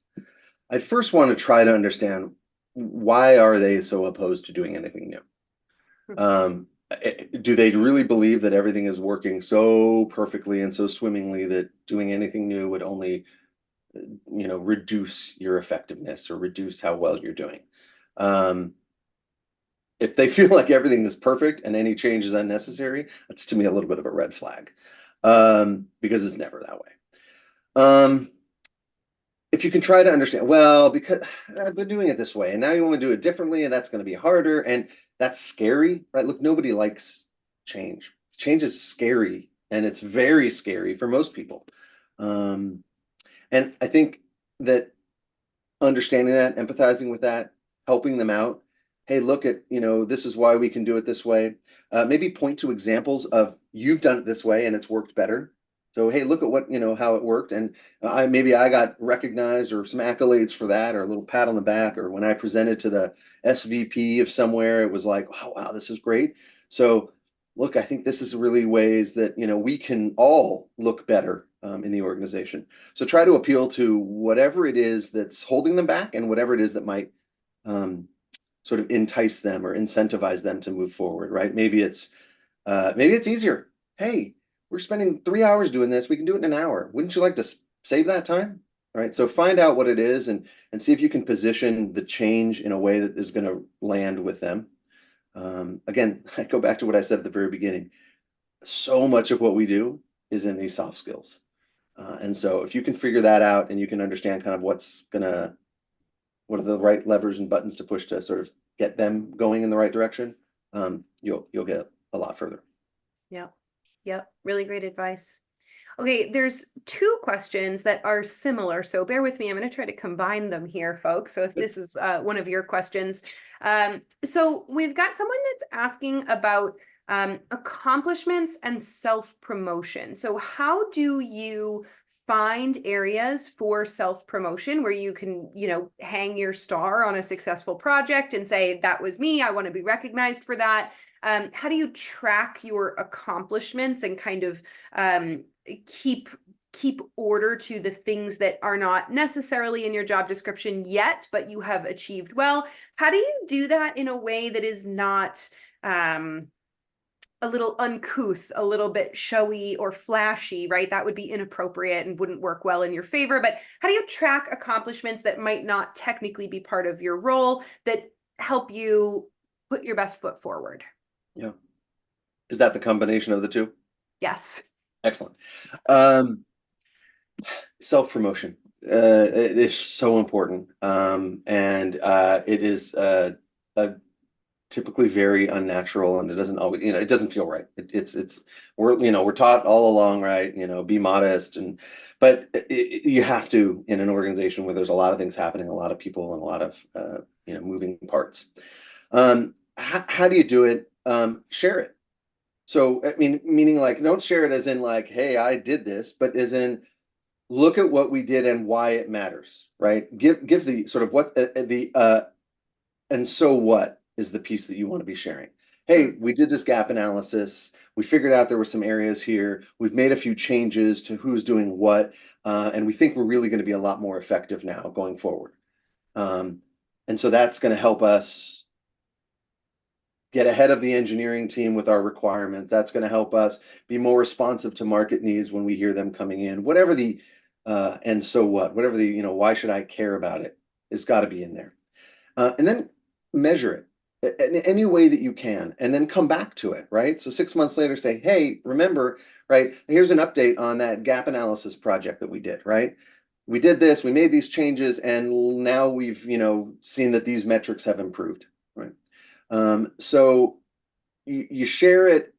I'd first want to try to understand why are they so opposed to doing anything new? Do they really believe that everything is working so perfectly and so swimmingly that doing anything new would only, reduce your effectiveness or reduce how well you're doing? If they feel like everything is perfect and any change is unnecessary, that's to me a little bit of a red flag, because it's never that way. If you can try to understand, well, because I've been doing it this way, and now you want to do it differently, and that's going to be harder, and that's scary, right? Look, nobody likes change. Change is scary, and it's very scary for most people. And I think that understanding that, empathizing with that, helping them out. Hey, look at, this is why we can do it this way. Maybe point to examples of you've done it this way and it's worked better. So, hey, look at what, how it worked. And maybe I got recognized or some accolades for that, or a little pat on the back, or when I presented to the SVP of somewhere, it was like, oh, wow, this is great. So look, I think this is really ways that, we can all look better in the organization. So try to appeal to whatever it is that's holding them back and whatever it is that might sort of entice them or incentivize them to move forward, right? Maybe it's easier. Hey, we're spending 3 hours doing this. We can do it in an hour. Wouldn't you like to save that time? All right. So find out what it is and see if you can position the change in a way that is going to land with them. Again, I go back to what I said at the very beginning. So much of what we do is in these soft skills. And so if you can figure that out and you can understand kind of what are the right levers and buttons to push to sort of get them going in the right direction, you'll get a lot further. Yeah. Yep. Really great advice. Okay, there's two questions that are similar, so bear with me. I'm going to try to combine them here, folks. So if this is one of your questions. So we've got someone that's asking about accomplishments and self-promotion. So how do you find areas for self-promotion where you can, hang your star on a successful project and say, that was me, I want to be recognized for that. How do you track your accomplishments and kind of keep order to the things that are not necessarily in your job description yet, but you have achieved well? How do you do that in a way that is not a little uncouth, a little bit showy or flashy, right? That would be inappropriate and wouldn't work well in your favor. But how do you track accomplishments that might not technically be part of your role that help you put your best foot forward? Yeah. Is that the combination of the two? Yes. Excellent. Self-promotion. It is so important. And it is typically very unnatural, and it doesn't always, it doesn't feel right. We're taught all along, right? Be modest, but you have to, in an organization where there's a lot of things happening, a lot of people, and a lot of moving parts. How do you do it? Share it. So, I mean, meaning like, don't share it as in like, hey, I did this, but as in, look at what we did and why it matters, right? Give the sort of what and so what is the piece that you want to be sharing. Hey, we did this gap analysis. We figured out there were some areas here. We've made a few changes to who's doing what, and we think we're really going to be a lot more effective now going forward. And so that's going to help us get ahead of the engineering team with our requirements. That's going to help us be more responsive to market needs when we hear them coming in. Whatever the and so what, whatever the, why should I care about it, has got to be in there. And then measure it in any way that you can, and then come back to it, right? So 6 months later, say, hey, remember, right? Here's an update on that gap analysis project that we did, right? We did this, we made these changes, and now we've, seen that these metrics have improved, right? So you share it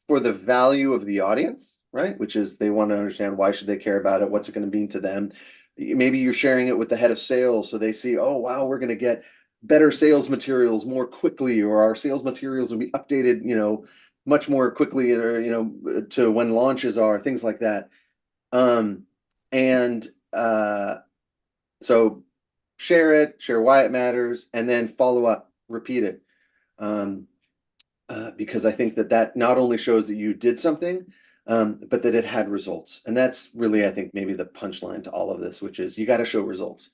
for the value of the audience, right? Which is they want to understand, why should they care about it? What's it going to mean to them? Maybe you're sharing it with the head of sales, so they see, oh, wow, we're going to get better sales materials more quickly, or our sales materials will be updated, much more quickly, or, to when launches are, things like that. And so share why it matters, and then follow up, repeat it. Because I think that not only shows that you did something, but that it had results. And that's really, I think, maybe the punchline to all of this, which is you got to show results.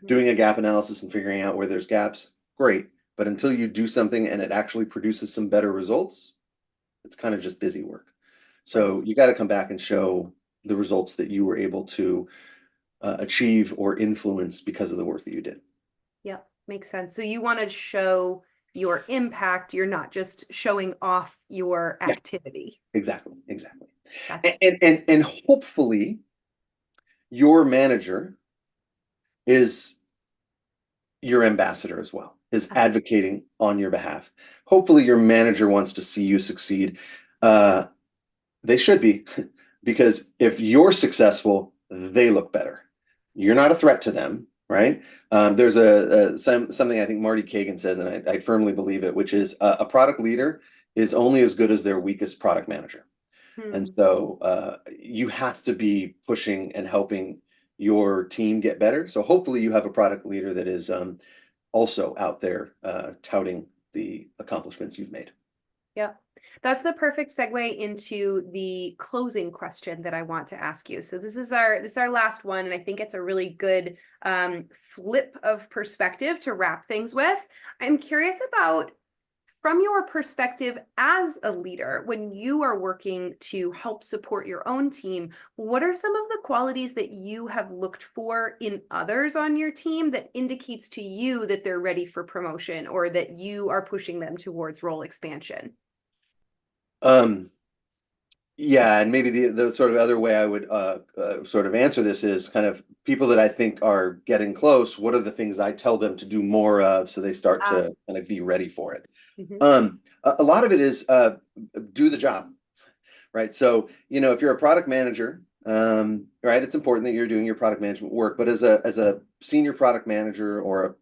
Doing a gap analysis and figuring out where there's gaps, great. But until you do something and it actually produces some better results, it's kind of just busy work. So you got to come back and show the results that you were able to achieve or influence because of the work that you did. Yeah, makes sense. So you want to show your impact. You're not just showing off your activity. Exactly. Gotcha. And hopefully your manager is your ambassador as well, is advocating on your behalf. Hopefully your manager wants to see you succeed. They should be, because if you're successful, they look better. You're not a threat to them, right? There's something I think Marty Kagan says, and I firmly believe it, which is a product leader is only as good as their weakest product manager. And so you have to be pushing and helping your team get better. So hopefully you have a product leader that is also out there touting the accomplishments you've made. Yeah, that's the perfect segue into the closing question that I want to ask you. So this is our last one, and I think it's a really good flip of perspective to wrap things with. I'm curious about, from your perspective as a leader, when you are working to help support your own team, what are some of the qualities that you have looked for in others on your team that indicates to you that they're ready for promotion, or that you are pushing them towards role expansion? Yeah, and maybe the sort of other way I would sort of answer this is kind of people that I think are getting close. What are the things I tell them to do more of, so they start to kind of be ready for it? A lot of it is do the job, right? So, if you're a product manager, right, it's important that you're doing your product management work, but as a senior product manager or a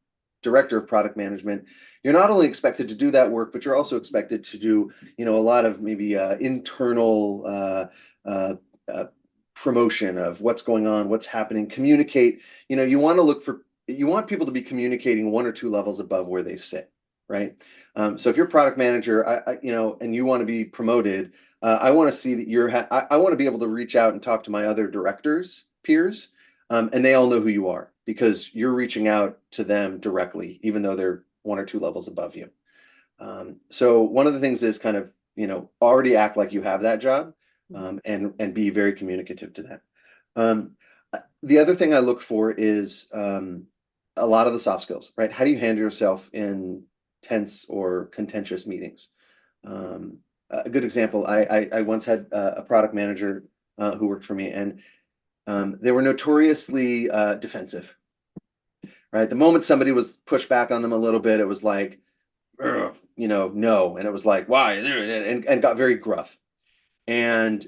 director of product management, you're not only expected to do that work, but you're also expected to do, a lot of maybe internal promotion of what's going on, what's happening, communicate. You want to look for, you want people to be communicating one or two levels above where they sit, right? So if you're product manager, and you want to be promoted, I want to see that I want to be able to reach out and talk to my other directors, peers, and they all know who you are because you're reaching out to them directly, even though they're one or two levels above you. So one of the things is kind of, already act like you have that job, and be very communicative to that. The other thing I look for is a lot of the soft skills, right? How do you handle yourself in tense or contentious meetings? A good example, I once had a product manager who worked for me, and they were notoriously defensive, right? The moment somebody was pushed back on them a little bit, it was like, no, and it was like, why, and got very gruff, and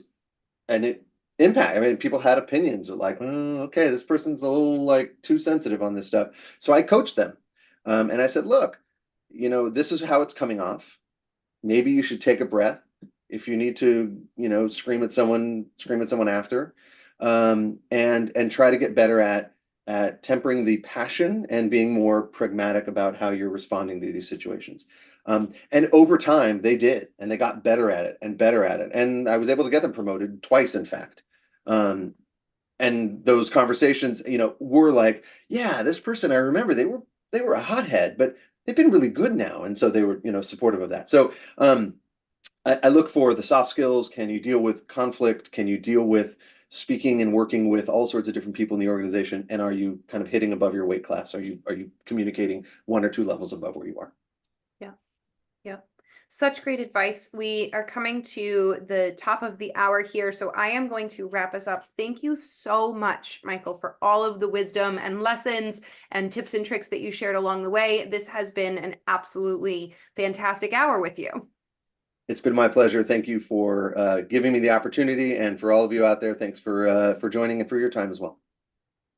it impact. I mean, people had opinions of like, oh, okay, this person's a little like too sensitive on this stuff. So I coached them, and I said, look, this is how it's coming off. Maybe you should take a breath. If you need to, scream at someone after, and try to get better at tempering the passion and being more pragmatic about how you're responding to these situations. And over time, they did, and they got better at it and better at it. And I was able to get them promoted twice, in fact. And those conversations, were like, yeah, this person, I remember they were a hothead, but they've been really good now. And so they were, supportive of that. So I look for the soft skills. Can you deal with conflict? Can you deal with speaking and working with all sorts of different people in the organization? And are you kind of hitting above your weight class? Are you communicating one or two levels above where you are? Yeah. Yeah. Such great advice. We are coming to the top of the hour here, so I am going to wrap us up. Thank you so much, Michael, for all of the wisdom and lessons and tips and tricks that you shared along the way. This has been an absolutely fantastic hour with you. It's been my pleasure. Thank you for giving me the opportunity, and for all of you out there, thanks for joining and for your time as well.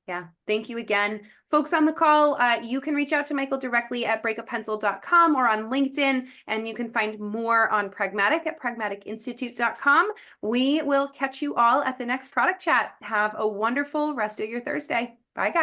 Yeah, thank you again. Folks on the call, you can reach out to Michael directly at breakuppencil.com or on LinkedIn, and you can find more on Pragmatic at pragmaticinstitute.com. We will catch you all at the next product chat. Have a wonderful rest of your Thursday. Bye, guys.